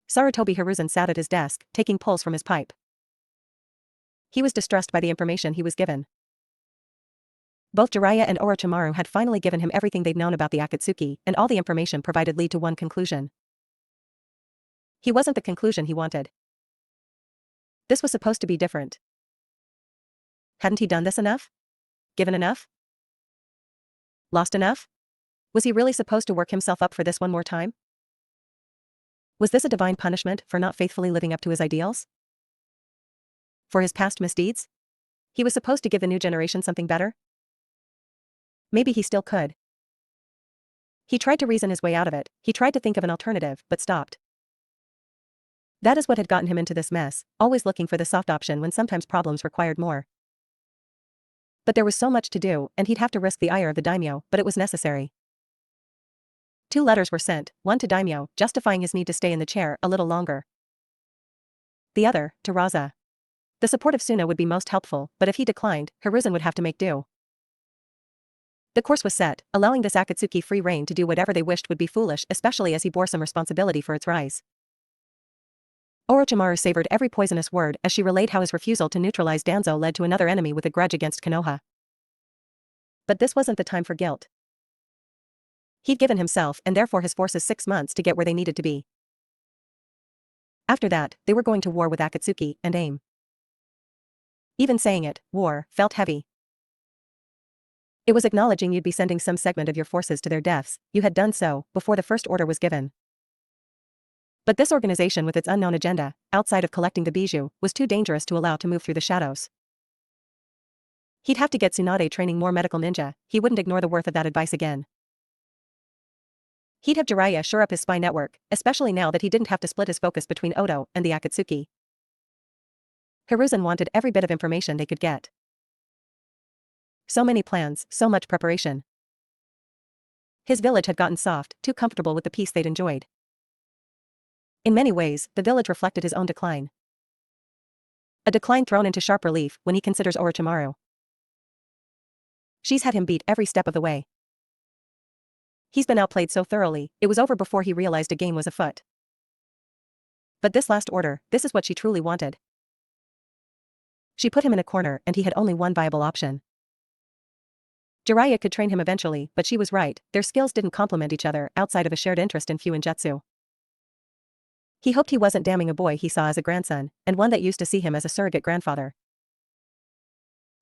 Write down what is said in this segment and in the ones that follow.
Sarutobi Hiruzen sat at his desk, taking pulls from his pipe. He was distressed by the information he was given. Both Jiraiya and Orochimaru had finally given him everything they'd known about the Akatsuki, and all the information provided lead to one conclusion. He wasn't the conclusion he wanted. This was supposed to be different. Hadn't he done this enough? Given enough? Lost enough? Was he really supposed to work himself up for this one more time? Was this a divine punishment for not faithfully living up to his ideals? For his past misdeeds? He was supposed to give the new generation something better? Maybe he still could. He tried to reason his way out of it, he tried to think of an alternative, but stopped. That is what had gotten him into this mess, always looking for the soft option when sometimes problems required more. But there was so much to do, and he'd have to risk the ire of the daimyo, but it was necessary. 2 letters were sent, one to daimyo, justifying his need to stay in the chair a little longer. The other, to Raza. The support of Suna would be most helpful, but if he declined, Hiruzen would have to make do. The course was set, allowing this Akatsuki free rein to do whatever they wished would be foolish, especially as he bore some responsibility for its rise. Orochimaru savored every poisonous word as she relayed how his refusal to neutralize Danzo led to another enemy with a grudge against Konoha. But this wasn't the time for guilt. He'd given himself and therefore his forces 6 months to get where they needed to be. After that, they were going to war with Akatsuki and AIM. Even saying it, war, felt heavy. It was acknowledging you'd be sending some segment of your forces to their deaths. You had done so before the first order was given. But this organization with its unknown agenda, outside of collecting the bijou, was too dangerous to allow to move through the shadows. He'd have to get Tsunade training more medical ninja, he wouldn't ignore the worth of that advice again. He'd have Jiraiya shore up his spy network, especially now that he didn't have to split his focus between Oto and the Akatsuki. Hiruzen wanted every bit of information they could get. So many plans, so much preparation. His village had gotten soft, too comfortable with the peace they'd enjoyed. In many ways, the village reflected his own decline. A decline thrown into sharp relief when he considers Orochimaru. She's had him beat every step of the way. He's been outplayed so thoroughly, it was over before he realized a game was afoot. But this last order, this is what she truly wanted. She put him in a corner and he had only one viable option. Jiraiya could train him eventually, but she was right, their skills didn't complement each other outside of a shared interest in Fuinjutsu. He hoped he wasn't damning a boy he saw as a grandson, and one that used to see him as a surrogate grandfather.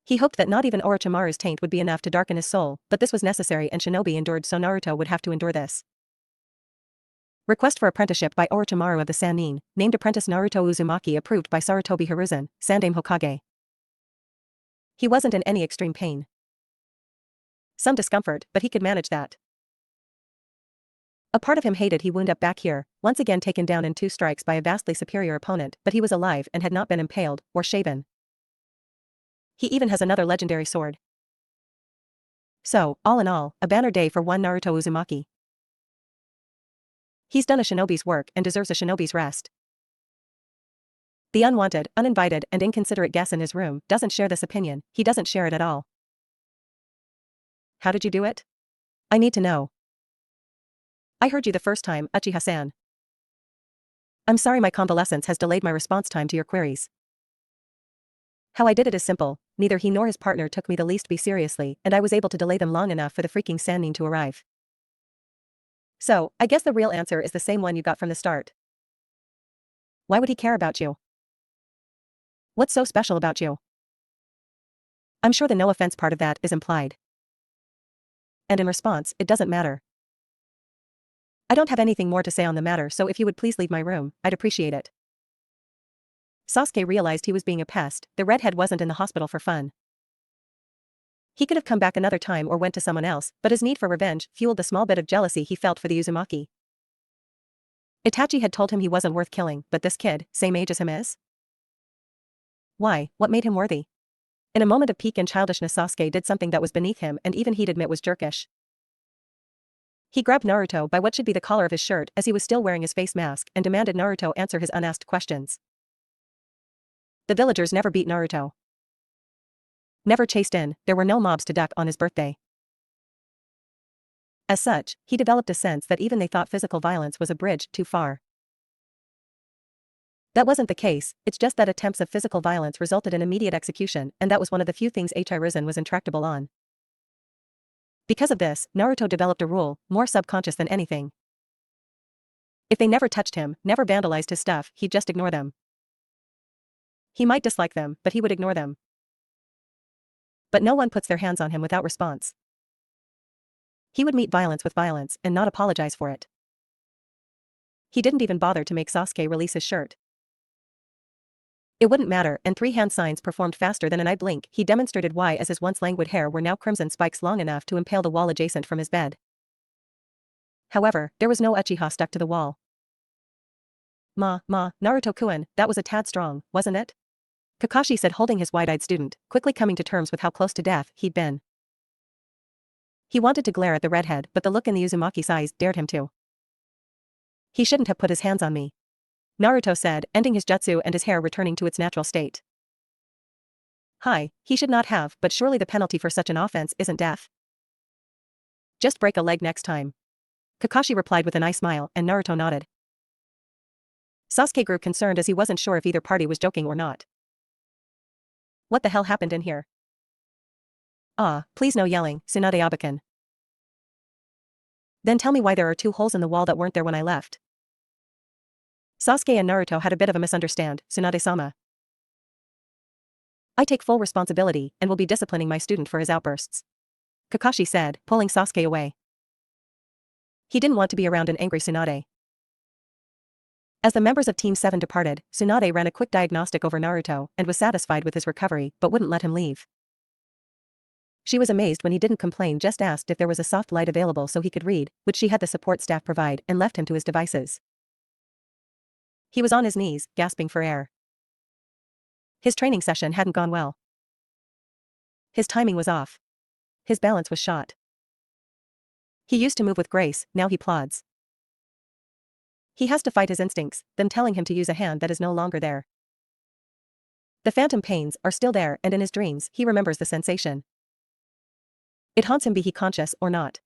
He hoped that not even Orochimaru's taint would be enough to darken his soul, but this was necessary and shinobi endured, so Naruto would have to endure this. Request for apprenticeship by Orochimaru of the Sannin, named apprentice Naruto Uzumaki approved by Sarutobi Hiruzen, Sandaime Hokage. He wasn't in any extreme pain. Some discomfort, but he could manage that. A part of him hated he wound up back here, once again taken down in 2 strikes by a vastly superior opponent, but he was alive and had not been impaled, or shaven. He even has another legendary sword. So, all in all, a banner day for one Naruto Uzumaki. He's done a shinobi's work and deserves a shinobi's rest. The unwanted, uninvited, and inconsiderate guest in his room doesn't share this opinion, he doesn't share it at all. How did you do it? I need to know. I heard you the first time, Uchiha-san. I'm sorry my convalescence has delayed my response time to your queries. How I did it is simple, neither he nor his partner took me the least bit seriously, and I was able to delay them long enough for the freaking Sannin to arrive. So, I guess the real answer is the same one you got from the start. Why would he care about you? What's so special about you? I'm sure the no offense part of that is implied. And in response, it doesn't matter. I don't have anything more to say on the matter, so if you would please leave my room, I'd appreciate it. Sasuke realized he was being a pest, the redhead wasn't in the hospital for fun. He could have come back another time or went to someone else, but his need for revenge fueled the small bit of jealousy he felt for the Uzumaki. Itachi had told him he wasn't worth killing, but this kid, same age as him is? Why, what made him worthy? In a moment of pique and childishness, Sasuke did something that was beneath him and even he'd admit was jerkish. He grabbed Naruto by what should be the collar of his shirt as he was still wearing his face mask and demanded Naruto answer his unasked questions. The villagers never beat Naruto. Never chased in, there were no mobs to duck on his birthday. As such, he developed a sense that even they thought physical violence was a bridge too far. That wasn't the case, it's just that attempts of physical violence resulted in immediate execution, and that was one of the few things Hiruzen was intractable on. Because of this, Naruto developed a rule, more subconscious than anything. If they never touched him, never vandalized his stuff, he'd just ignore them. He might dislike them, but he would ignore them. But no one puts their hands on him without response. He would meet violence with violence, and not apologize for it. He didn't even bother to make Sasuke release his shirt. It wouldn't matter, and 3 hand signs performed faster than an eye blink. He demonstrated why, as his once languid hair were now crimson spikes long enough to impale the wall adjacent from his bed. However, there was no Uchiha stuck to the wall. Naruto-kun, that was a tad strong, wasn't it? Kakashi said, holding his wide-eyed student, quickly coming to terms with how close to death he'd been. He wanted to glare at the redhead, but the look in the Uzumaki's eyes dared him to. He shouldn't have put his hands on me, Naruto said, ending his jutsu and his hair returning to its natural state. He should not have, but surely the penalty for such an offense isn't death. Just break a leg next time, Kakashi replied with an eye smile, and Naruto nodded. Sasuke grew concerned as he wasn't sure if either party was joking or not. What the hell happened in here? Please no yelling, Tsunade-abakan. Then tell me why there are 2 holes in the wall that weren't there when I left. Sasuke and Naruto had a bit of a misunderstand, Tsunade-sama. I take full responsibility and will be disciplining my student for his outbursts, Kakashi said, pulling Sasuke away. He didn't want to be around an angry Tsunade. As the members of Team 7 departed, Tsunade ran a quick diagnostic over Naruto and was satisfied with his recovery but wouldn't let him leave. She was amazed when he didn't complain, just asked if there was a soft light available so he could read, which she had the support staff provide, and left him to his devices. He was on his knees, gasping for air. His training session hadn't gone well. His timing was off. His balance was shot. He used to move with grace, now he plods. He has to fight his instincts, them telling him to use a hand that is no longer there. The phantom pains are still there, and in his dreams, he remembers the sensation. It haunts him, be he conscious or not.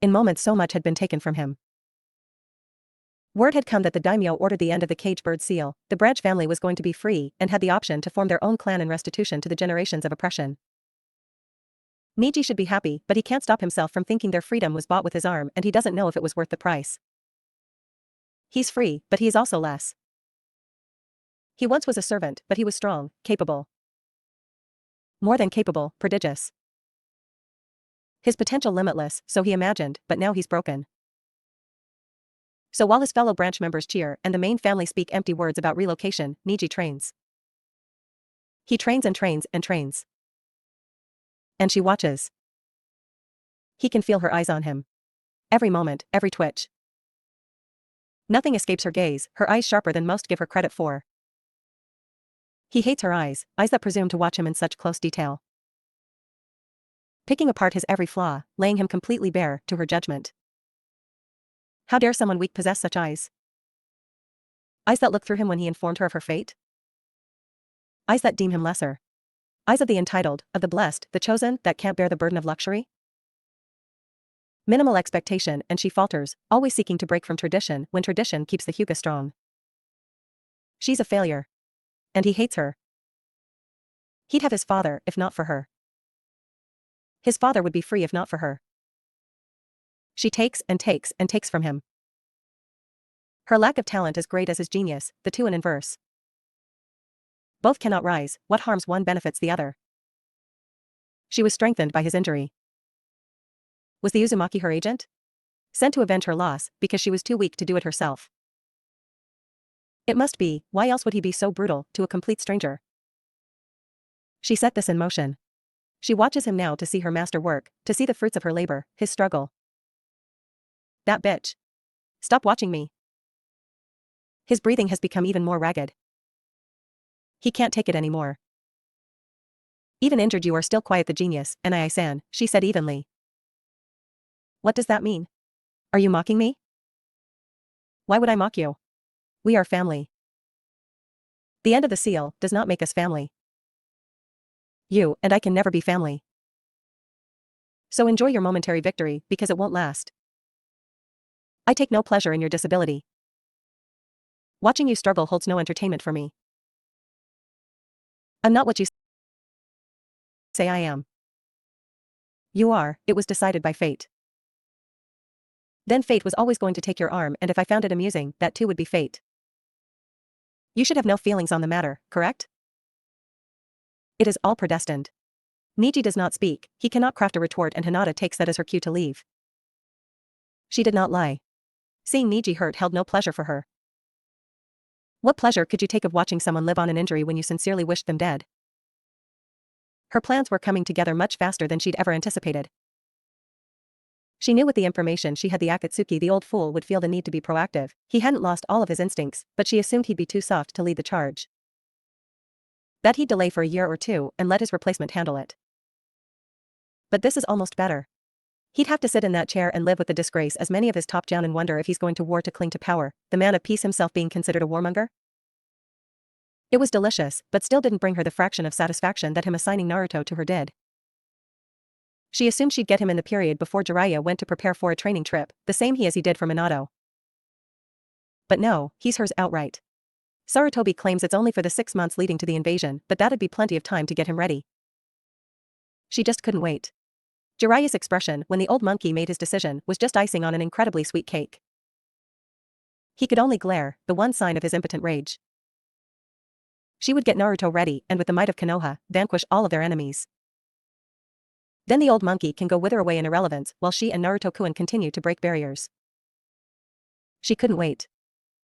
In moments so much had been taken from him. Word had come that the daimyo ordered the end of the cage bird seal. The branch family was going to be free and had the option to form their own clan in restitution to the generations of oppression. Neji should be happy, but he can't stop himself from thinking their freedom was bought with his arm, and he doesn't know if it was worth the price. He's free, but he is also less. He once was a servant, but he was strong, capable. More than capable, prodigious. His potential limitless, so he imagined, but now he's broken. So while his fellow branch members cheer and the main family speak empty words about relocation, Neji trains. He trains and trains and trains. And she watches. He can feel her eyes on him. Every moment, every twitch. Nothing escapes her gaze, her eyes sharper than most give her credit for. He hates her eyes that presume to watch him in such close detail. Picking apart his every flaw, laying him completely bare to her judgment. How dare someone weak possess such eyes? Eyes that look through him when he informed her of her fate? Eyes that deem him lesser. Eyes of the entitled, of the blessed, the chosen, that can't bear the burden of luxury? Minimal expectation, and she falters, always seeking to break from tradition when tradition keeps the Hyuga strong. She's a failure. And he hates her. He'd have his father, if not for her. His father would be free if not for her. She takes and takes and takes from him. Her lack of talent as great as his genius, the two in inverse. Both cannot rise, what harms one benefits the other. She was strengthened by his injury. Was the Uzumaki her agent? Sent to avenge her loss, because she was too weak to do it herself. It must be, why else would he be so brutal to a complete stranger? She set this in motion. She watches him now to see her master work, to see the fruits of her labor, his struggle. That bitch. Stop watching me. His breathing has become even more ragged. He can't take it anymore. Even injured you are still quiet, the genius, Nai-san, she said evenly. What does that mean? Are you mocking me? Why would I mock you? We are family. The end of the seal does not make us family. You and I can never be family. So enjoy your momentary victory, because it won't last. I take no pleasure in your disability. Watching you struggle holds no entertainment for me. I'm not what you say I am. You are, it was decided by fate. Then fate was always going to take your arm, and if I found it amusing, that too would be fate. You should have no feelings on the matter, correct? It is all predestined. Niji does not speak, he cannot craft a retort, and Hinata takes that as her cue to leave. She did not lie. Seeing Niji hurt held no pleasure for her. What pleasure could you take of watching someone live on an injury when you sincerely wished them dead? Her plans were coming together much faster than she'd ever anticipated. She knew with the information she had the Akatsuki the old fool would feel the need to be proactive. He hadn't lost all of his instincts, but she assumed he'd be too soft to lead the charge. That he'd delay for a year or two and let his replacement handle it. But this is almost better. He'd have to sit in that chair and live with the disgrace as many of his top down and wonder if he's going to war to cling to power, the man of peace himself being considered a warmonger? It was delicious, but still didn't bring her the fraction of satisfaction that him assigning Naruto to her did. She assumed she'd get him in the period before Jiraiya went to prepare for a training trip, the same he did for Minato. But no, he's hers outright. Sarutobi claims it's only for the 6 months leading to the invasion, but that'd be plenty of time to get him ready. She just couldn't wait. Jiraiya's expression when the old monkey made his decision was just icing on an incredibly sweet cake. He could only glare, the one sign of his impotent rage. She would get Naruto ready and with the might of Konoha, vanquish all of their enemies. Then the old monkey can go wither away in irrelevance while she and Naruto-kun continue to break barriers. She couldn't wait.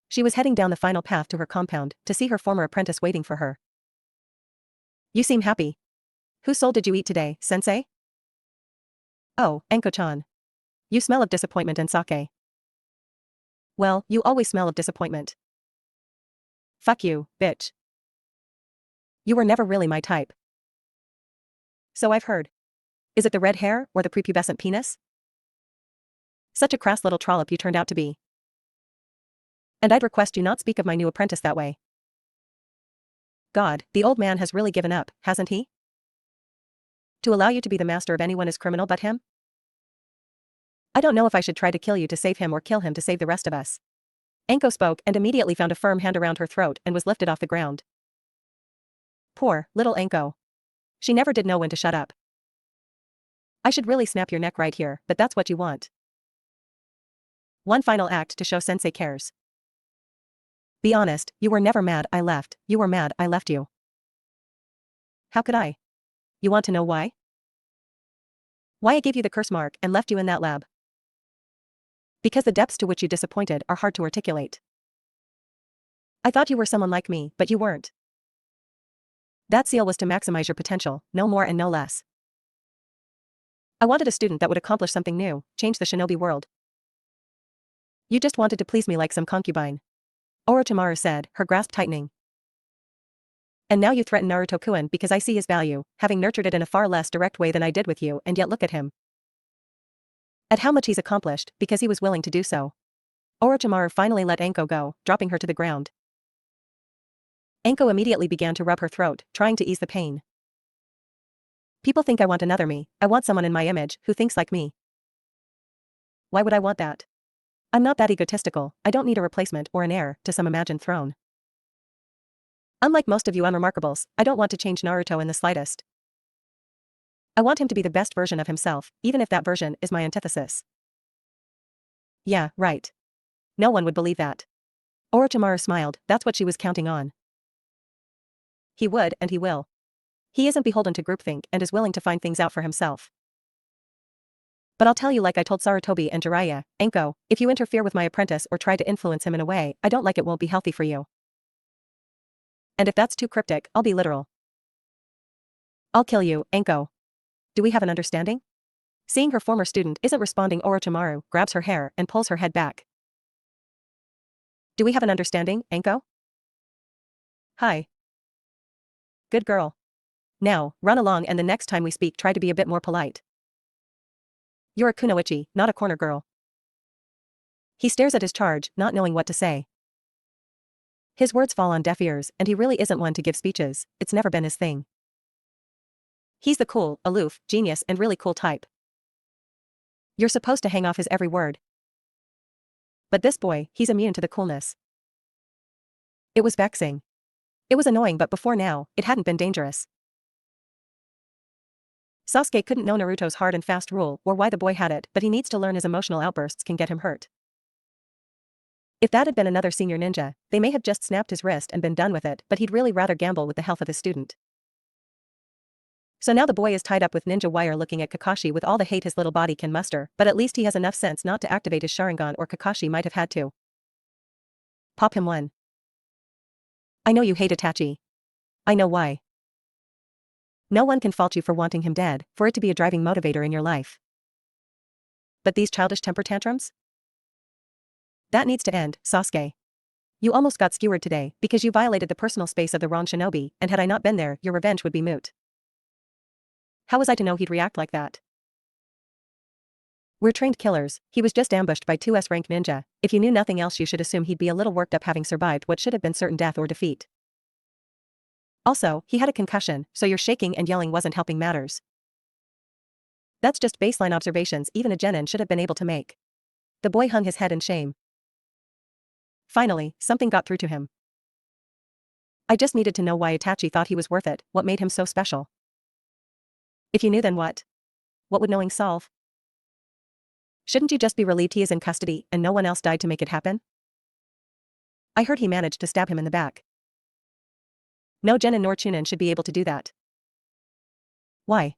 She was heading down the final path to her compound to see her former apprentice waiting for her. You seem happy. Whose soul did you eat today, sensei? Oh, Enko-chan. You smell of disappointment and sake. Well, you always smell of disappointment. Fuck you, bitch. You were never really my type. So I've heard. Is it the red hair or the prepubescent penis? Such a crass little trollop you turned out to be. And I'd request you not speak of my new apprentice that way. God, the old man has really given up, hasn't he? To allow you to be the master of anyone is criminal but him? I don't know if I should try to kill you to save him or kill him to save the rest of us. Enko spoke and immediately found a firm hand around her throat and was lifted off the ground. Poor, little Enko. She never did know when to shut up. I should really snap your neck right here, but that's what you want. One final act to show sensei cares. Be honest, you were never mad I left, you were mad I left you. How could I? You want to know why? Why I gave you the curse mark and left you in that lab. Because the depths to which you disappointed are hard to articulate. I thought you were someone like me, but you weren't. That seal was to maximize your potential, no more and no less. I wanted a student that would accomplish something new, change the shinobi world. You just wanted to please me like some concubine. Orochimaru said, her grasp tightening. And now you threaten Naruto-kun because I see his value, having nurtured it in a far less direct way than I did with you, and yet look at him. At how much he's accomplished, because he was willing to do so. Orochimaru finally let Enko go, dropping her to the ground. Enko immediately began to rub her throat, trying to ease the pain. People think I want another me, I want someone in my image, who thinks like me. Why would I want that? I'm not that egotistical, I don't need a replacement or an heir to some imagined throne. Unlike most of you unremarkables, I don't want to change Naruto in the slightest. I want him to be the best version of himself, even if that version is my antithesis. Yeah, right. No one would believe that. Orochimaru smiled, that's what she was counting on. He would, and he will. He isn't beholden to groupthink and is willing to find things out for himself. But I'll tell you like I told Sarutobi and Jiraiya, Enko, if you interfere with my apprentice or try to influence him in a way I don't like it won't be healthy for you. And if that's too cryptic, I'll be literal. I'll kill you, Enko. Do we have an understanding? Seeing her former student isn't responding, Orochimaru grabs her hair and pulls her head back. Do we have an understanding, Enko? Hi. Good girl. Now, run along and the next time we speak try to be a bit more polite. You're a kunoichi, not a corner girl. He stares at his charge, not knowing what to say. His words fall on deaf ears, and he really isn't one to give speeches, it's never been his thing. He's the cool, aloof, genius and really cool type. You're supposed to hang off his every word. But this boy, he's immune to the coolness. It was vexing. It was annoying, but before now, it hadn't been dangerous. Sasuke couldn't know Naruto's hard and fast rule or why the boy had it, but he needs to learn his emotional outbursts can get him hurt. If that had been another senior ninja, they may have just snapped his wrist and been done with it, but he'd really rather gamble with the health of his student. So now the boy is tied up with ninja wire looking at Kakashi with all the hate his little body can muster, but at least he has enough sense not to activate his Sharingan or Kakashi might have had to. Pop him one. I know you hate Itachi. I know why. No one can fault you for wanting him dead, for it to be a driving motivator in your life. But these childish temper tantrums? That needs to end, Sasuke. You almost got skewered today, because you violated the personal space of the wrong shinobi, and had I not been there, your revenge would be moot. How was I to know he'd react like that? We're trained killers, he was just ambushed by two S-rank ninja. If you knew nothing else you should assume he'd be a little worked up having survived what should have been certain death or defeat. Also, he had a concussion, so your shaking and yelling wasn't helping matters. That's just baseline observations even a genin should have been able to make. The boy hung his head in shame. Finally, something got through to him. I just needed to know why Itachi thought he was worth it, what made him so special. If you knew, then what? What would knowing solve? Shouldn't you just be relieved he is in custody and no one else died to make it happen? I heard he managed to stab him in the back. No genin nor chunin should be able to do that. Why?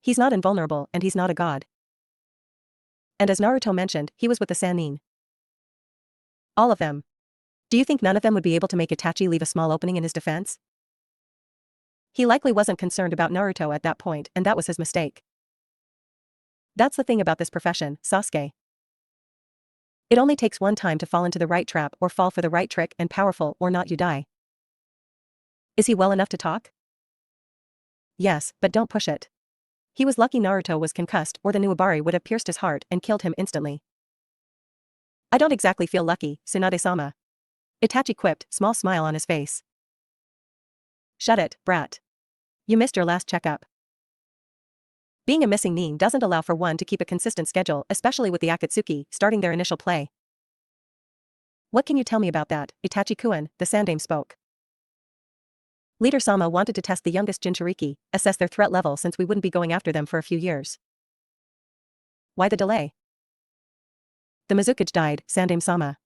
He's not invulnerable and he's not a god. And as Naruto mentioned, he was with the Sannin. All of them. Do you think none of them would be able to make Itachi leave a small opening in his defense? He likely wasn't concerned about Naruto at that point, and that was his mistake. That's the thing about this profession, Sasuke. It only takes one time to fall into the right trap or fall for the right trick, and powerful or not you die. Is he well enough to talk? Yes, but don't push it. He was lucky Naruto was concussed or the Nuabari would have pierced his heart and killed him instantly. I don't exactly feel lucky, Tsunade-sama. Itachi quipped, small smile on his face. Shut it, brat. You missed your last checkup. Being a missing nin doesn't allow for one to keep a consistent schedule, especially with the Akatsuki starting their initial play. What can you tell me about that, Itachi-kun? The Sandaime spoke. Leader Sama wanted to test the youngest Jinchuriki, assess their threat level since we wouldn't be going after them for a few years. Why the delay? The Mizukage died, Sandaime-sama.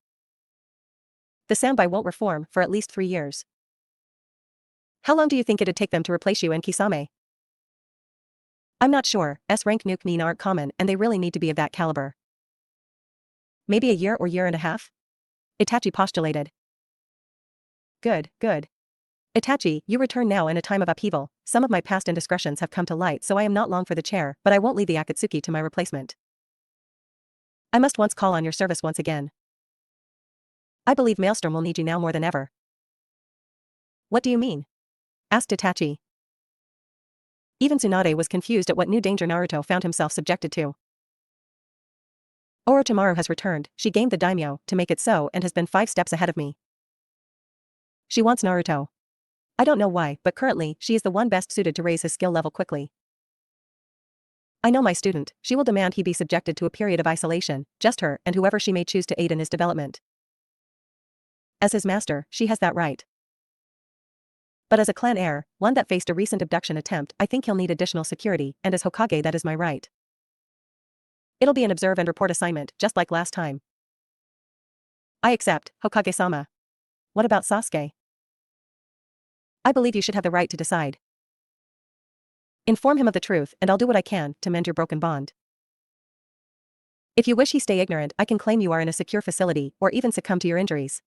The Sanbai won't reform for at least 3 years. How long do you think it'd take them to replace you and Kisame? I'm not sure, S-rank nuke nin aren't common and they really need to be of that caliber. Maybe a year or year and a half? Itachi postulated. Good, good. Itachi, you return now in a time of upheaval. Some of my past indiscretions have come to light, so I am not long for the chair, but I won't leave the Akatsuki to my replacement. I must once call on your service once again. I believe Maelstrom will need you now more than ever. What do you mean? Asked Itachi. Even Tsunade was confused at what new danger Naruto found himself subjected to. Orochimaru has returned, she gained the daimyo to make it so and has been 5 steps ahead of me. She wants Naruto. I don't know why, but currently, she is the one best suited to raise his skill level quickly. I know my student, she will demand he be subjected to a period of isolation, just her and whoever she may choose to aid in his development. As his master, she has that right. But as a clan heir, one that faced a recent abduction attempt, I think he'll need additional security, and as Hokage that is my right. It'll be an observe and report assignment, just like last time. I accept, Hokage-sama. What about Sasuke? I believe you should have the right to decide. Inform him of the truth, and I'll do what I can to mend your broken bond. If you wish he stay ignorant, I can claim you are in a secure facility, or even succumb to your injuries.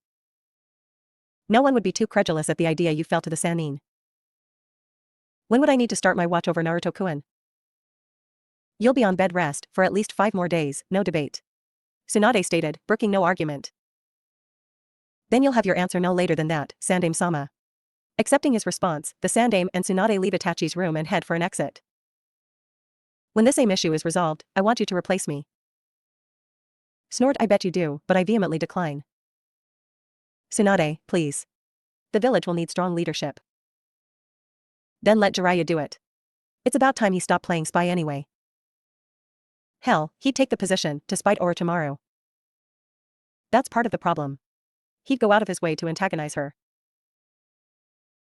No one would be too credulous at the idea you fell to the Sannin. When would I need to start my watch over Naruto-kun? You'll be on bed rest for at least 5 more days, no debate. Tsunade stated, brooking no argument. Then you'll have your answer no later than that, Sandaime-sama. Accepting his response, the Sandaime and Tsunade leave Itachi's room and head for an exit. When this same issue is resolved, I want you to replace me. Snort, I bet you do, but I vehemently decline. Tsunade, please. The village will need strong leadership. Then let Jiraiya do it. It's about time he stopped playing spy anyway. Hell, he'd take the position to spite Orochimaru. That's part of the problem. He'd go out of his way to antagonize her.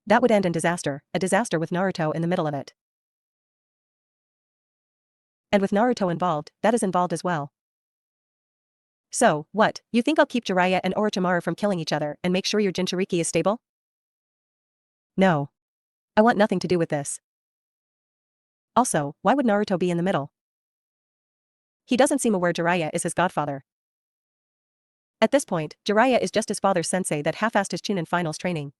That would end in disaster, a disaster with Naruto in the middle of it. And with Naruto involved, that is involved as well. So, what, you think I'll keep Jiraiya and Orochimaru from killing each other and make sure your Jinchuriki is stable? No. I want nothing to do with this. Also, why would Naruto be in the middle? He doesn't seem aware Jiraiya is his godfather. At this point, Jiraiya is just his father's sensei that half-assed his Chunin finals training.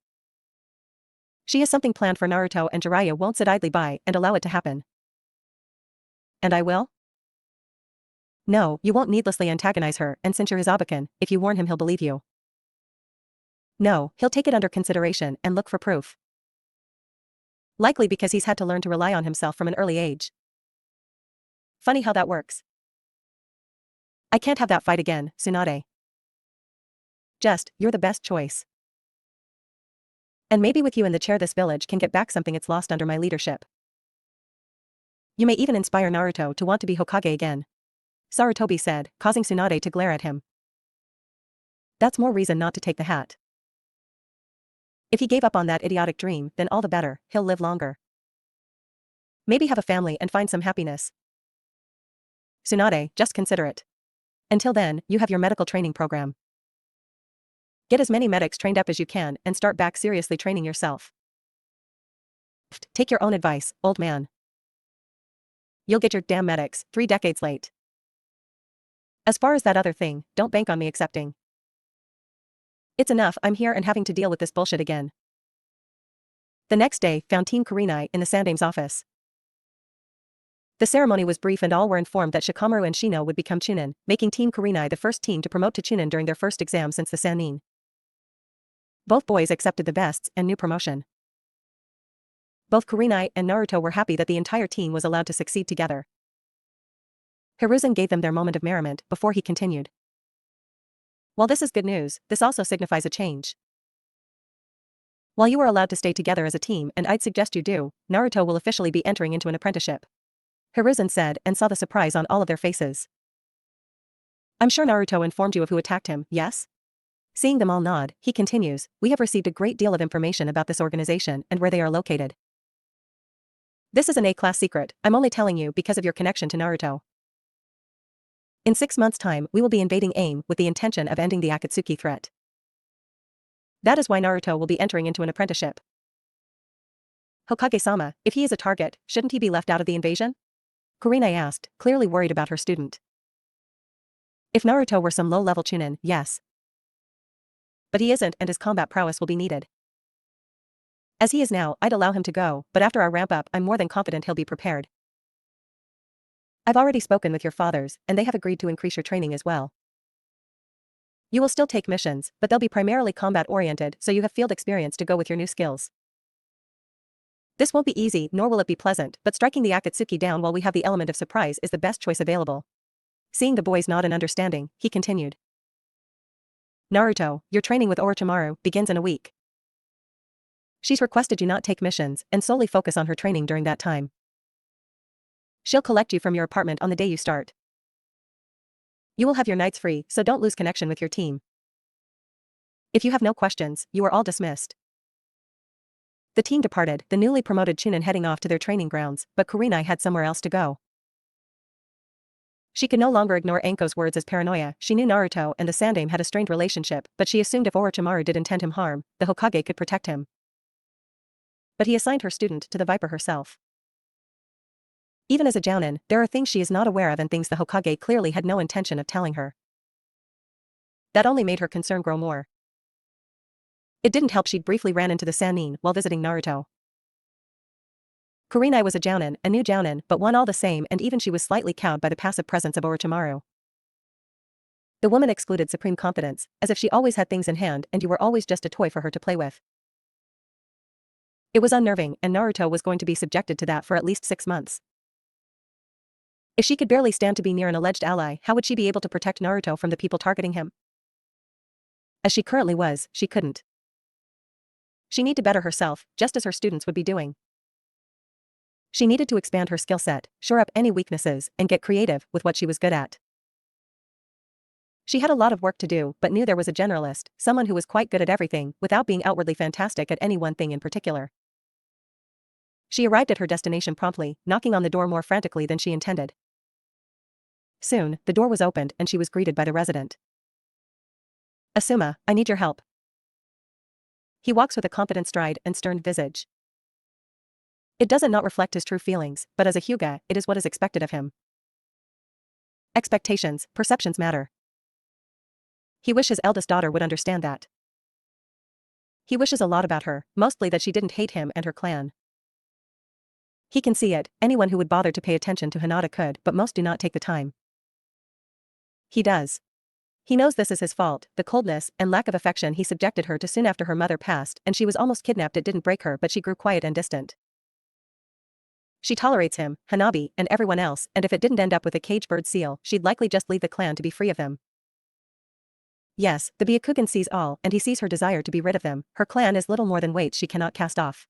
She has something planned for Naruto and Jiraiya won't sit idly by and allow it to happen. And I will? No, you won't needlessly antagonize her, and since you're his Abakan, if you warn him he'll believe you. No, he'll take it under consideration and look for proof. Likely because he's had to learn to rely on himself from an early age. Funny how that works. I can't have that fight again, Tsunade. You're the best choice. And maybe with you in the chair this village can get back something it's lost under my leadership. You may even inspire Naruto to want to be Hokage again. Sarutobi said, causing Tsunade to glare at him. That's more reason not to take the hat. If he gave up on that idiotic dream, then all the better, he'll live longer. Maybe have a family and find some happiness. Tsunade, just consider it. Until then, you have your medical training program. Get as many medics trained up as you can and start back seriously training yourself. Take your own advice, old man. You'll get your damn medics 3 decades late. As far as that other thing, don't bank on me accepting. It's enough, I'm here and having to deal with this bullshit again. The next day found Team Kurenai in the Sandame's office. The ceremony was brief and all were informed that Shikamaru and Shino would become Chunin, making Team Kurenai the first team to promote to Chunin during their first exam since the Sannin. Both boys accepted the bests and new promotion. Both Kurenai and Naruto were happy that the entire team was allowed to succeed together. Hiruzen gave them their moment of merriment before he continued. While this is good news, this also signifies a change. While you are allowed to stay together as a team and I'd suggest you do, Naruto will officially be entering into an apprenticeship. Hiruzen said and saw the surprise on all of their faces. I'm sure Naruto informed you of who attacked him, yes? Seeing them all nod, he continues, we have received a great deal of information about this organization and where they are located. This is an A-class secret, I'm only telling you because of your connection to Naruto. In 6 months' time, we will be invading AIM with the intention of ending the Akatsuki threat. That is why Naruto will be entering into an apprenticeship. Hokage-sama, if he is a target, shouldn't he be left out of the invasion? Kurenai asked, clearly worried about her student. If Naruto were some low-level Chunin, yes. But he isn't and his combat prowess will be needed. As he is now, I'd allow him to go, but after our ramp-up I'm more than confident he'll be prepared. I've already spoken with your fathers, and they have agreed to increase your training as well. You will still take missions, but they'll be primarily combat-oriented so you have field experience to go with your new skills. This won't be easy nor will it be pleasant, but striking the Akatsuki down while we have the element of surprise is the best choice available. Seeing the boys nod in understanding, he continued. Naruto, your training with Orochimaru begins in a week. She's requested you not take missions and solely focus on her training during that time. She'll collect you from your apartment on the day you start. You will have your nights free, so don't lose connection with your team. If you have no questions, you are all dismissed. The team departed, the newly promoted Chunin heading off to their training grounds, but Kurenai had somewhere else to go. She could no longer ignore Anko's words as paranoia. She knew Naruto and the Sandame had a strained relationship, but she assumed if Orochimaru did intend him harm, the Hokage could protect him. But he assigned her student to the Viper herself. Even as a Jounin, there are things she is not aware of and things the Hokage clearly had no intention of telling her. That only made her concern grow more. It didn't help she briefly ran into the Sannin while visiting Naruto. Kurenai was a Jounin, a new Jounin, but one all the same, and even she was slightly cowed by the passive presence of Orochimaru. The woman excluded supreme confidence, as if she always had things in hand and you were always just a toy for her to play with. It was unnerving, and Naruto was going to be subjected to that for at least 6 months. If she could barely stand to be near an alleged ally, how would she be able to protect Naruto from the people targeting him? As she currently was, she couldn't. She needed to better herself, just as her students would be doing. She needed to expand her skill set, shore up any weaknesses, and get creative with what she was good at. She had a lot of work to do but knew there was a generalist, someone who was quite good at everything without being outwardly fantastic at any one thing in particular. She arrived at her destination promptly, knocking on the door more frantically than she intended. Soon, the door was opened and she was greeted by the resident. "Asuma, I need your help." He walks with a confident stride and stern visage. It doesn't not reflect his true feelings, but as a Hyuga, it is what is expected of him. Expectations, perceptions matter. He wishes his eldest daughter would understand that. He wishes a lot about her, mostly that she didn't hate him and her clan. He can see it, anyone who would bother to pay attention to Hinata could, but most do not take the time. He does. He knows this is his fault, the coldness and lack of affection he subjected her to soon after her mother passed and she was almost kidnapped. It didn't break her but she grew quiet and distant. She tolerates him, Hanabi, and everyone else, and if it didn't end up with a cage bird seal, she'd likely just leave the clan to be free of them. Yes, the Byakugan sees all and he sees her desire to be rid of them, her clan is little more than weights she cannot cast off.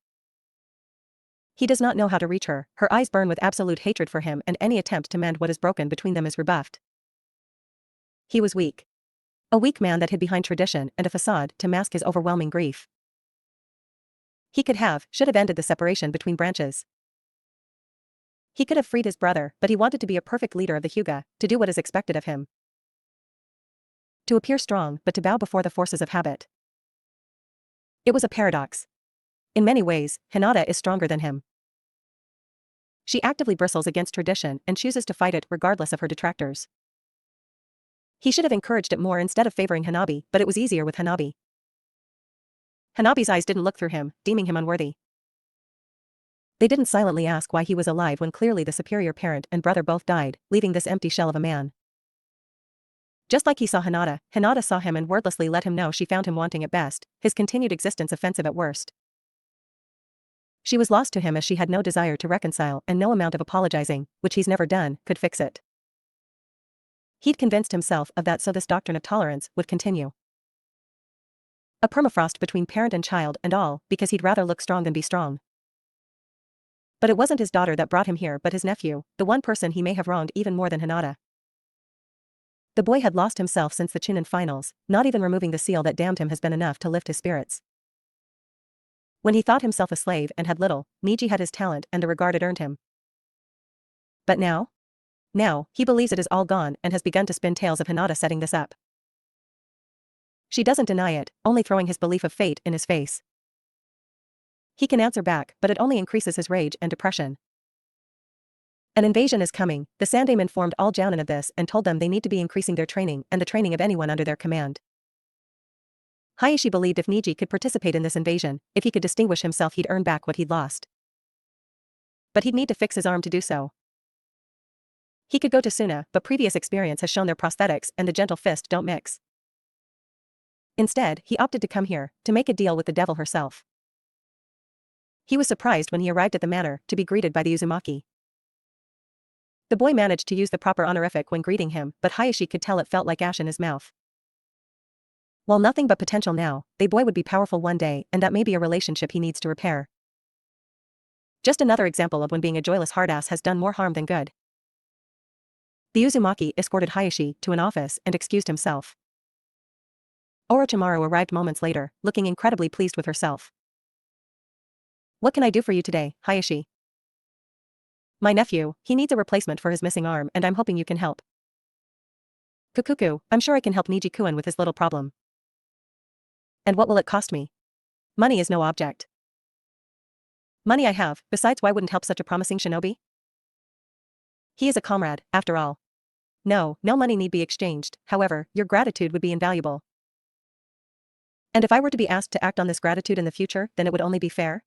He does not know how to reach her, her eyes burn with absolute hatred for him and any attempt to mend what is broken between them is rebuffed. He was weak. A weak man that hid behind tradition and a facade to mask his overwhelming grief. He should have ended the separation between branches. He could have freed his brother, but he wanted to be a perfect leader of the Hyuga, to do what is expected of him. To appear strong, but to bow before the forces of habit. It was a paradox. In many ways, Hinata is stronger than him. She actively bristles against tradition and chooses to fight it regardless of her detractors. He should have encouraged it more instead of favoring Hanabi, but it was easier with Hanabi. Hanabi's eyes didn't look through him, deeming him unworthy. They didn't silently ask why he was alive when clearly the superior parent and brother both died, leaving this empty shell of a man. Just like he saw Hinata, Hinata saw him and wordlessly let him know she found him wanting at best, his continued existence offensive at worst. She was lost to him as she had no desire to reconcile and no amount of apologizing, which he's never done, could fix it. He'd convinced himself of that so this doctrine of tolerance would continue. A permafrost between parent and child and all, because he'd rather look strong than be strong. But it wasn't his daughter that brought him here but his nephew, the one person he may have wronged even more than Hinata. The boy had lost himself since the Chunin finals, not even removing the seal that damned him has been enough to lift his spirits. When he thought himself a slave and had little, Niji had his talent and the regard it earned him. But now? Now, he believes it is all gone and has begun to spin tales of Hinata setting this up. She doesn't deny it, only throwing his belief of fate in his face. He can answer back, but it only increases his rage and depression. An invasion is coming, the Sandaime informed all Jounin of this and told them they need to be increasing their training and the training of anyone under their command. Hayashi believed if Niji could participate in this invasion, if he could distinguish himself he'd earn back what he'd lost. But he'd need to fix his arm to do so. He could go to Suna, but previous experience has shown their prosthetics and the gentle fist don't mix. Instead, he opted to come here, to make a deal with the devil herself. He was surprised when he arrived at the manor, to be greeted by the Uzumaki. The boy managed to use the proper honorific when greeting him, but Hayashi could tell it felt like ash in his mouth. While nothing but potential now, the boy would be powerful one day and that may be a relationship he needs to repair. Just another example of when being a joyless hardass has done more harm than good. The Uzumaki escorted Hayashi to an office and excused himself. Orochimaru arrived moments later, looking incredibly pleased with herself. "What can I do for you today, Hayashi?" "My nephew, he needs a replacement for his missing arm and I'm hoping you can help." "Kukuku, I'm sure I can help Niji-kun with his little problem." "And what will it cost me?" "Money is no object." "Money I have, besides why wouldn't help such a promising shinobi?" "He is a comrade, after all." No money need be exchanged, however, your gratitude would be invaluable." "And if I were to be asked to act on this gratitude in the future, then it would only be fair?"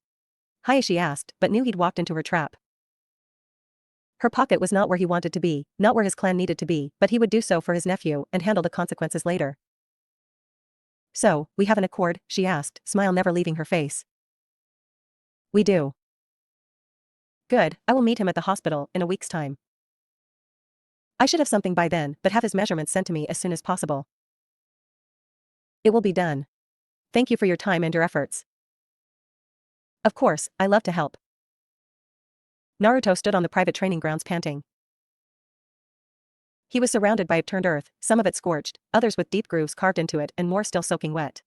Hayashi asked, but knew he'd walked into her trap. Her pocket was not where he wanted to be, not where his clan needed to be, but he would do so for his nephew and handle the consequences later. "So, we have an accord?" she asked, smile never leaving her face. "We do." "Good, I will meet him at the hospital in a week's time. I should have something by then, but have his measurements sent to me as soon as possible." "It will be done. Thank you for your time and your efforts." "Of course, I love to help." Naruto stood on the private training grounds panting. He was surrounded by upturned earth, some of it scorched, others with deep grooves carved into it and more still soaking wet.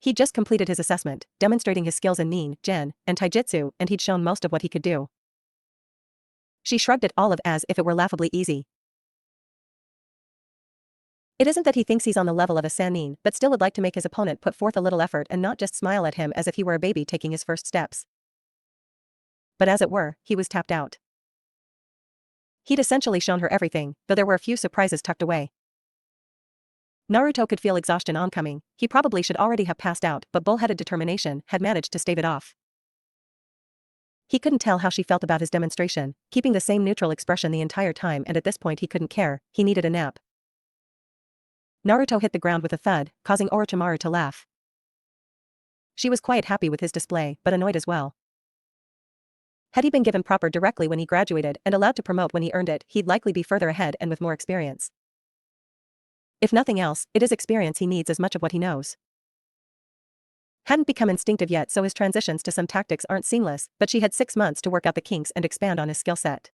He'd just completed his assessment, demonstrating his skills in nin, gen, and taijutsu, and he'd shown most of what he could do. She shrugged it all off as if it were laughably easy. It isn't that he thinks he's on the level of a Sannin, but still would like to make his opponent put forth a little effort and not just smile at him as if he were a baby taking his first steps. But as it were, he was tapped out. He'd essentially shown her everything, though there were a few surprises tucked away. Naruto could feel exhaustion oncoming. He probably should already have passed out, but bullheaded determination had managed to stave it off. He couldn't tell how she felt about his demonstration, keeping the same neutral expression the entire time, and at this point he couldn't care, he needed a nap. Naruto hit the ground with a thud, causing Orochimaru to laugh. She was quite happy with his display, but annoyed as well. Had he been given proper directly when he graduated and allowed to promote when he earned it, he'd likely be further ahead and with more experience. If nothing else, it is experience he needs as much of what he knows. Hadn't become instinctive yet, so his transitions to some tactics aren't seamless, but she had 6 months to work out the kinks and expand on his skill set.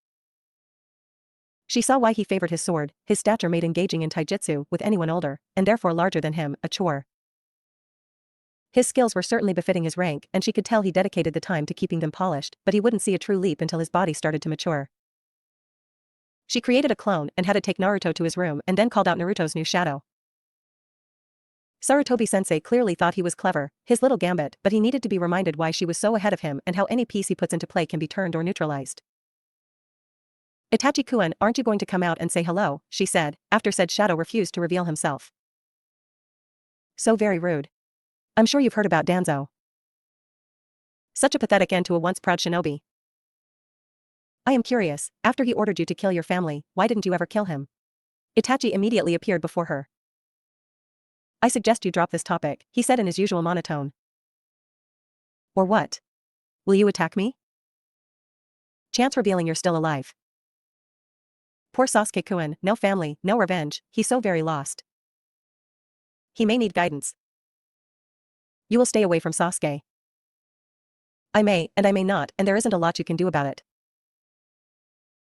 She saw why he favored his sword. His stature made engaging in taijutsu with anyone older, and therefore larger than him, a chore. His skills were certainly befitting his rank, and she could tell he dedicated the time to keeping them polished, but he wouldn't see a true leap until his body started to mature. She created a clone and had it take Naruto to his room and then called out Naruto's new shadow. Sarutobi-sensei clearly thought he was clever, his little gambit, but he needed to be reminded why she was so ahead of him and how any piece he puts into play can be turned or neutralized. "Itachi-kun, aren't you going to come out and say hello?" she said, after said shadow refused to reveal himself. "So very rude. I'm sure you've heard about Danzo. Such a pathetic end to a once proud shinobi. I am curious, after he ordered you to kill your family, why didn't you ever kill him?" Itachi immediately appeared before her. "I suggest you drop this topic," he said in his usual monotone. "Or what? Will you attack me? Chance revealing you're still alive." Poor Sasuke-kun, no family, no revenge, he's so very lost. He may need guidance. You will stay away from Sasuke. I may, and I may not, and there isn't a lot you can do about it.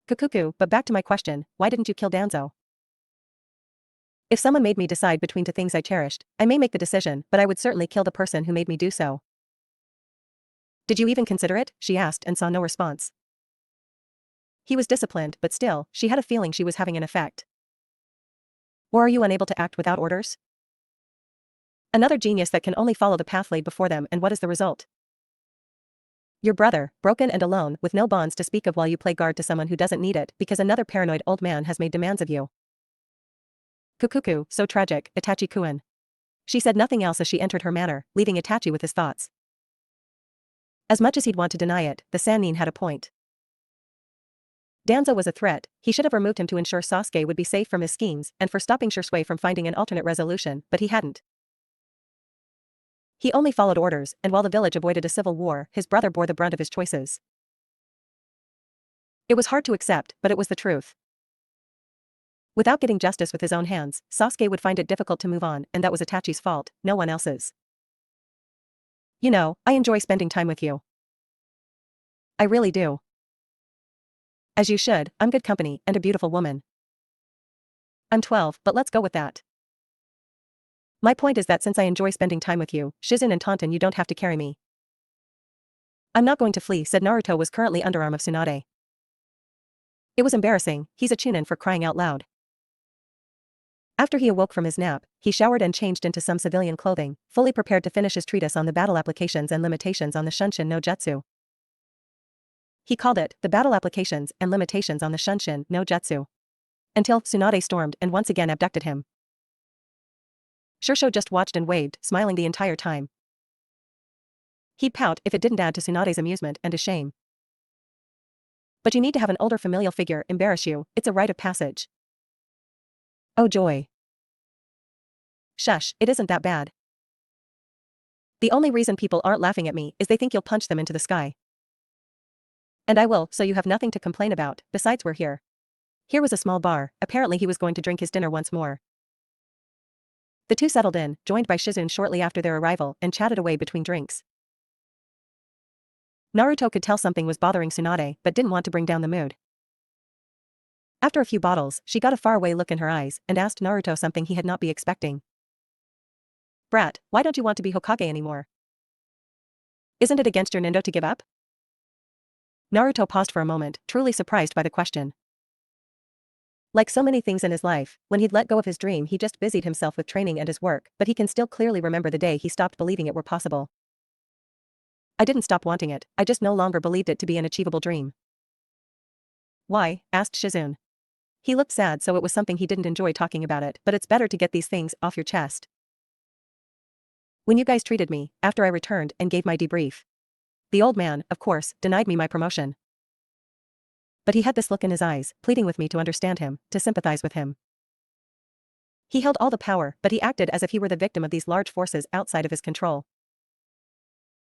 Kukuku, but back to my question, why didn't you kill Danzo? If someone made me decide between two things I cherished, I may make the decision, but I would certainly kill the person who made me do so. Did you even consider it? She asked and saw no response. He was disciplined, but still, she had a feeling she was having an effect. Or are you unable to act without orders? Another genius that can only follow the path laid before them, and what is the result? Your brother, broken and alone, with no bonds to speak of while you play guard to someone who doesn't need it because another paranoid old man has made demands of you. Kukuku, so tragic, Itachi-kun. She said nothing else as she entered her manor, leaving Itachi with his thoughts. As much as he'd want to deny it, the Sannin had a point. Danzo was a threat, he should have removed him to ensure Sasuke would be safe from his schemes and for stopping Shisui from finding an alternate resolution, but he hadn't. He only followed orders, and while the village avoided a civil war, his brother bore the brunt of his choices. It was hard to accept, but it was the truth. Without getting justice with his own hands, Sasuke would find it difficult to move on, and that was Itachi's fault, no one else's. You know, I enjoy spending time with you. I really do. As you should, I'm good company, and a beautiful woman. I'm 12, but let's go with that. My point is that since I enjoy spending time with you, Shizen and Taunton, you don't have to carry me. I'm not going to flee, said Naruto was currently underarm of Tsunade. It was embarrassing, he's a chunin for crying out loud. After he awoke from his nap, he showered and changed into some civilian clothing, fully prepared to finish his treatise on the battle applications and limitations on the Shunshin no Jutsu. He called it, the battle applications and limitations on the Shunshin no Jutsu. Until Tsunade stormed and once again abducted him. Shursho just watched and waved, smiling the entire time. He'd pout if it didn't add to Tsunade's amusement and his shame. But you need to have an older familial figure embarrass you, it's a rite of passage. Oh joy. Shush, it isn't that bad. The only reason people aren't laughing at me is they think you'll punch them into the sky. And I will, so you have nothing to complain about, besides we're here. Here was a small bar, apparently he was going to drink his dinner once more. The two settled in, joined by Shizen shortly after their arrival, and chatted away between drinks. Naruto could tell something was bothering Tsunade, but didn't want to bring down the mood. After a few bottles, she got a faraway look in her eyes and asked Naruto something he had not been expecting. Brat, why don't you want to be Hokage anymore? Isn't it against your nindo to give up? Naruto paused for a moment, truly surprised by the question. Like so many things in his life, when he'd let go of his dream he just busied himself with training and his work, but he can still clearly remember the day he stopped believing it were possible. I didn't stop wanting it, I just no longer believed it to be an achievable dream. Why? Asked Shizune. He looked sad, so it was something he didn't enjoy talking about it, but it's better to get these things off your chest. When you guys treated me, after I returned and gave my debrief. The old man, of course, denied me my promotion. But he had this look in his eyes, pleading with me to understand him, to sympathize with him. He held all the power, but he acted as if he were the victim of these large forces outside of his control.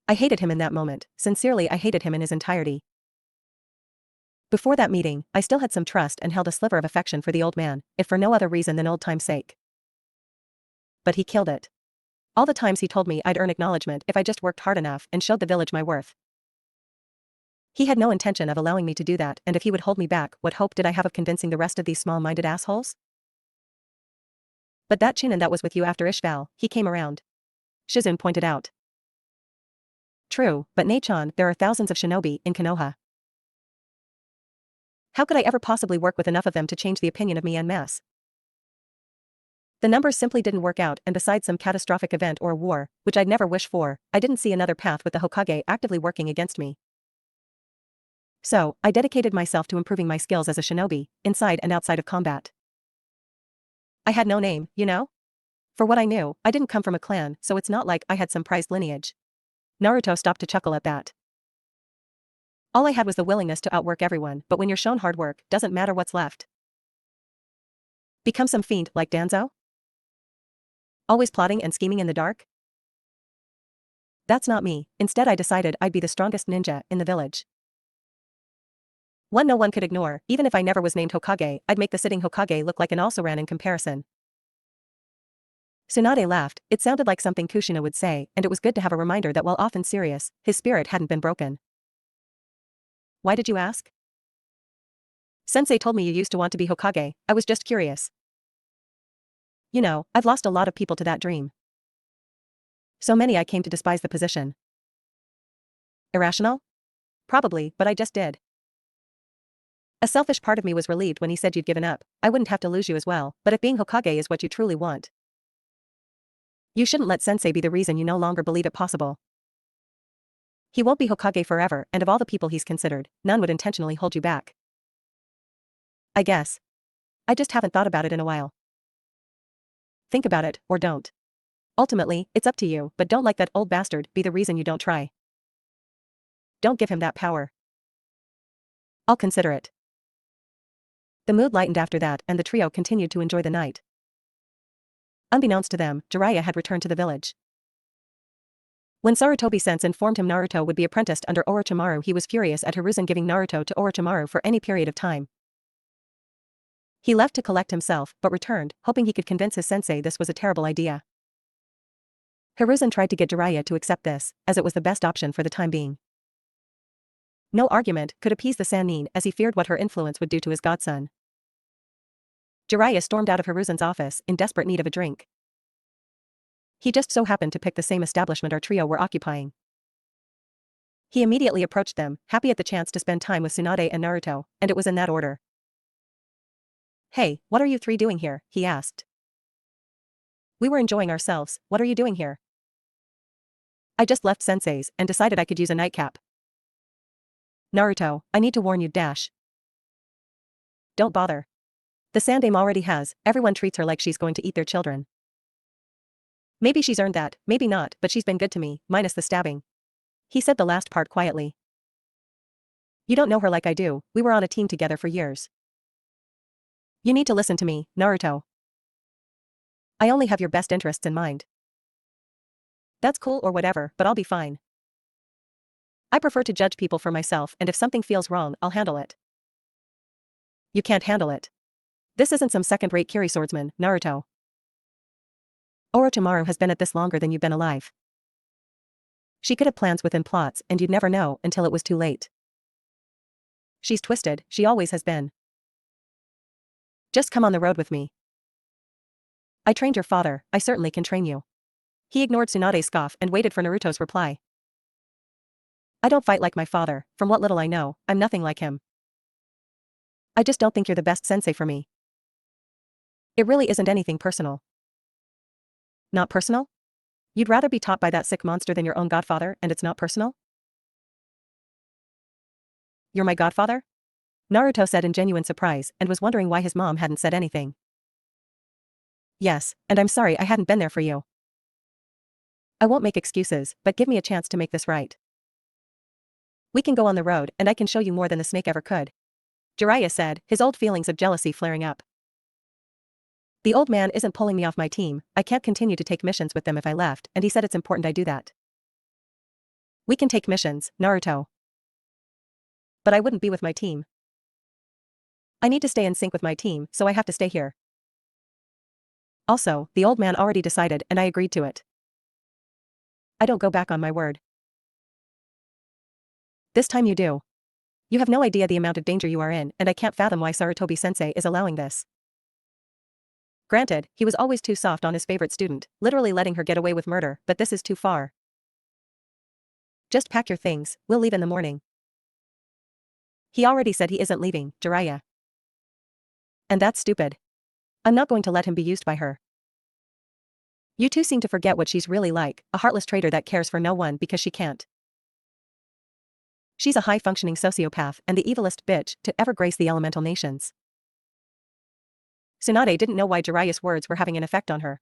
I hated him in that moment, sincerely I hated him in his entirety. Before that meeting, I still had some trust and held a sliver of affection for the old man, if for no other reason than old time's sake. But he killed it. All the times he told me I'd earn acknowledgement if I just worked hard enough and showed the village my worth. He had no intention of allowing me to do that, and if he would hold me back, what hope did I have of convincing the rest of these small-minded assholes? But that Chunin that was with you after Ishval, he came around. Shizune pointed out. True, but Nei-chan, there are thousands of shinobi in Konoha. How could I ever possibly work with enough of them to change the opinion of me en masse? The numbers simply didn't work out, and besides some catastrophic event or a war, which I'd never wish for, I didn't see another path with the Hokage actively working against me. So, I dedicated myself to improving my skills as a shinobi, inside and outside of combat. I had no name, you know? For what I knew, I didn't come from a clan, so it's not like I had some prized lineage. Naruto stopped to chuckle at that. All I had was the willingness to outwork everyone, but when you're shown hard work, doesn't matter what's left. Become some fiend like Danzo? Always plotting and scheming in the dark? That's not me. Instead I decided I'd be the strongest ninja in the village. One no one could ignore, even if I never was named Hokage, I'd make the sitting Hokage look like an also-ran in comparison. Tsunade laughed, it sounded like something Kushina would say, and it was good to have a reminder that while often serious, his spirit hadn't been broken. Why did you ask? Sensei told me you used to want to be Hokage, I was just curious. You know, I've lost a lot of people to that dream. So many I came to despise the position. Irrational? Probably, but I just did. A selfish part of me was relieved when he said you'd given up, I wouldn't have to lose you as well, but if being Hokage is what you truly want, you shouldn't let Sensei be the reason you no longer believe it possible. He won't be Hokage forever, and of all the people he's considered, none would intentionally hold you back. I guess. I just haven't thought about it in a while. Think about it, or don't. Ultimately, it's up to you, but don't let that old bastard be the reason you don't try. Don't give him that power. I'll consider it. The mood lightened after that, and the trio continued to enjoy the night. Unbeknownst to them, Jiraiya had returned to the village. When Sarutobi-sense informed him Naruto would be apprenticed under Orochimaru, he was furious at Hiruzen giving Naruto to Orochimaru for any period of time. He left to collect himself, but returned, hoping he could convince his sensei this was a terrible idea. Hiruzen tried to get Jiraiya to accept this, as it was the best option for the time being. No argument could appease the Sannin, as he feared what her influence would do to his godson. Jiraiya stormed out of Hiruzen's office, in desperate need of a drink. He just so happened to pick the same establishment our trio were occupying. He immediately approached them, happy at the chance to spend time with Tsunade and Naruto, and it was in that order. Hey, what are you three doing here? He asked. We were enjoying ourselves, what are you doing here? I just left Sensei's, and decided I could use a nightcap. Naruto, I need to warn you, dash. Don't bother. The Sandame already has, everyone treats her like she's going to eat their children. Maybe she's earned that, maybe not, but she's been good to me, minus the stabbing. He said the last part quietly. You don't know her like I do, we were on a team together for years. You need to listen to me, Naruto. I only have your best interests in mind. That's cool or whatever, but I'll be fine. I prefer to judge people for myself, and if something feels wrong, I'll handle it. You can't handle it. This isn't some second-rate Kiri swordsman, Naruto. Orochimaru has been at this longer than you've been alive. She could have plans within plots, and you'd never know until it was too late. She's twisted, she always has been. Just come on the road with me. I trained your father, I certainly can train you. He ignored Tsunade's scoff and waited for Naruto's reply. I don't fight like my father, from what little I know, I'm nothing like him. I just don't think you're the best sensei for me. It really isn't anything personal. Not personal? You'd rather be taught by that sick monster than your own godfather, and it's not personal? You're my godfather? Naruto said in genuine surprise and was wondering why his mom hadn't said anything. Yes, and I'm sorry I hadn't been there for you. I won't make excuses, but give me a chance to make this right. We can go on the road and I can show you more than the snake ever could. Jiraiya said, his old feelings of jealousy flaring up. The old man isn't pulling me off my team, I can't continue to take missions with them if I left, and he said it's important I do that. We can take missions, Naruto. But I wouldn't be with my team. I need to stay in sync with my team, so I have to stay here. Also, the old man already decided and I agreed to it. I don't go back on my word. This time you do. You have no idea the amount of danger you are in, and I can't fathom why Sarutobi-sensei is allowing this. Granted, he was always too soft on his favorite student, literally letting her get away with murder, but this is too far. Just pack your things, we'll leave in the morning. He already said he isn't leaving, Jiraiya. And that's stupid. I'm not going to let him be used by her. You two seem to forget what she's really like, a heartless traitor that cares for no one because she can't. She's a high-functioning sociopath and the evilest bitch to ever grace the elemental nations. Tsunade didn't know why Jiraiya's words were having an effect on her.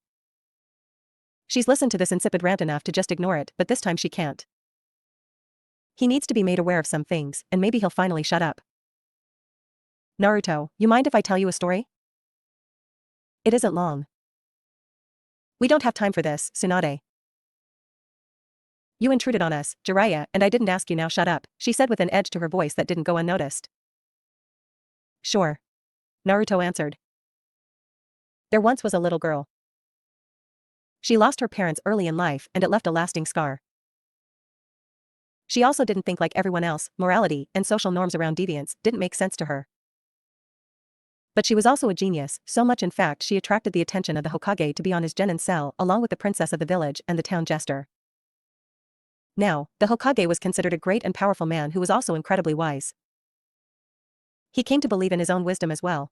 She's listened to this insipid rant enough to just ignore it, but this time she can't. He needs to be made aware of some things, and maybe he'll finally shut up. Naruto, you mind if I tell you a story? It isn't long. We don't have time for this, Tsunade. You intruded on us, Jiraiya, and I didn't ask you, now shut up, she said with an edge to her voice that didn't go unnoticed. Sure. Naruto answered. There once was a little girl. She lost her parents early in life and it left a lasting scar. She also didn't think like everyone else, morality and social norms around deviance didn't make sense to her. But she was also a genius, so much in fact she attracted the attention of the Hokage to be on his genin cell along with the princess of the village and the town jester. Now, the Hokage was considered a great and powerful man who was also incredibly wise. He came to believe in his own wisdom as well.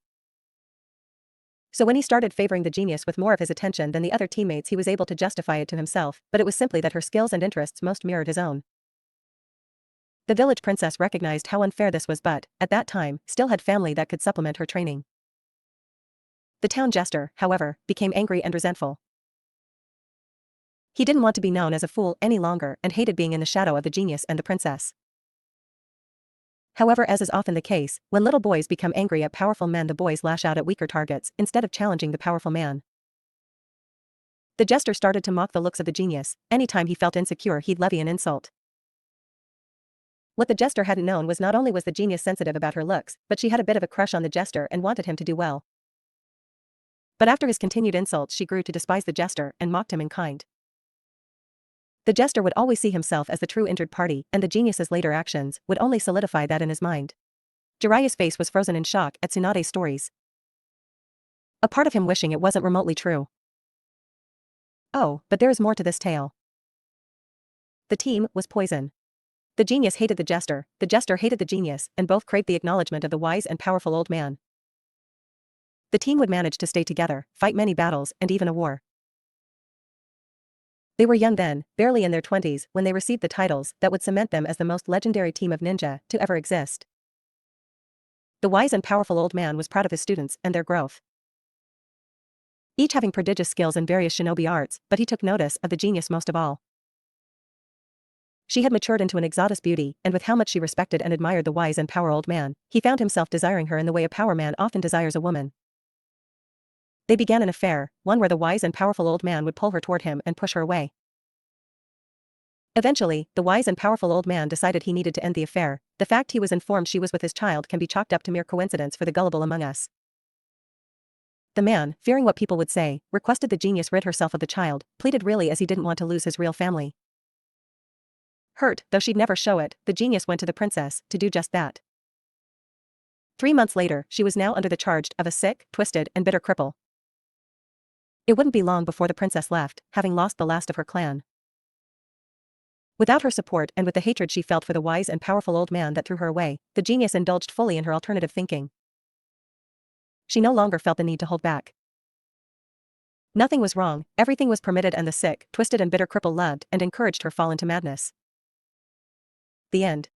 So when he started favoring the genius with more of his attention than the other teammates, he was able to justify it to himself, but it was simply that her skills and interests most mirrored his own. The village princess recognized how unfair this was but, at that time, still had family that could supplement her training. The town jester, however, became angry and resentful. He didn't want to be known as a fool any longer and hated being in the shadow of the genius and the princess. However, as is often the case, when little boys become angry at powerful men, the boys lash out at weaker targets instead of challenging the powerful man. The jester started to mock the looks of the genius. Anytime he felt insecure, he'd levy an insult. What the jester hadn't known was not only was the genius sensitive about her looks, but she had a bit of a crush on the jester and wanted him to do well. But after his continued insults, she grew to despise the jester and mocked him in kind. The jester would always see himself as the true injured party, and the genius's later actions would only solidify that in his mind. Jiraiya's face was frozen in shock at Tsunade's stories. A part of him wishing it wasn't remotely true. Oh, but there is more to this tale. The team was poison. The genius hated the jester hated the genius, and both craved the acknowledgement of the wise and powerful old man. The team would manage to stay together, fight many battles, and even a war. They were young then, barely in their 20s, when they received the titles that would cement them as the most legendary team of ninja to ever exist. The wise and powerful old man was proud of his students and their growth. Each having prodigious skills in various shinobi arts, but he took notice of the genius most of all. She had matured into an exotic beauty, and with how much she respected and admired the wise and powerful old man, he found himself desiring her in the way a power man often desires a woman. They began an affair, one where the wise and powerful old man would pull her toward him and push her away. Eventually, the wise and powerful old man decided he needed to end the affair. The fact he was informed she was with his child can be chalked up to mere coincidence for the gullible among us. The man, fearing what people would say, requested the genius rid herself of the child, pleaded really as he didn't want to lose his real family. Hurt, though she'd never show it, the genius went to the princess to do just that. 3 months later, she was now under the charge of a sick, twisted, and bitter cripple. It wouldn't be long before the princess left, having lost the last of her clan. Without her support and with the hatred she felt for the wise and powerful old man that threw her away, the genius indulged fully in her alternative thinking. She no longer felt the need to hold back. Nothing was wrong, everything was permitted, and the sick, twisted and bitter cripple loved and encouraged her fall into madness. The end.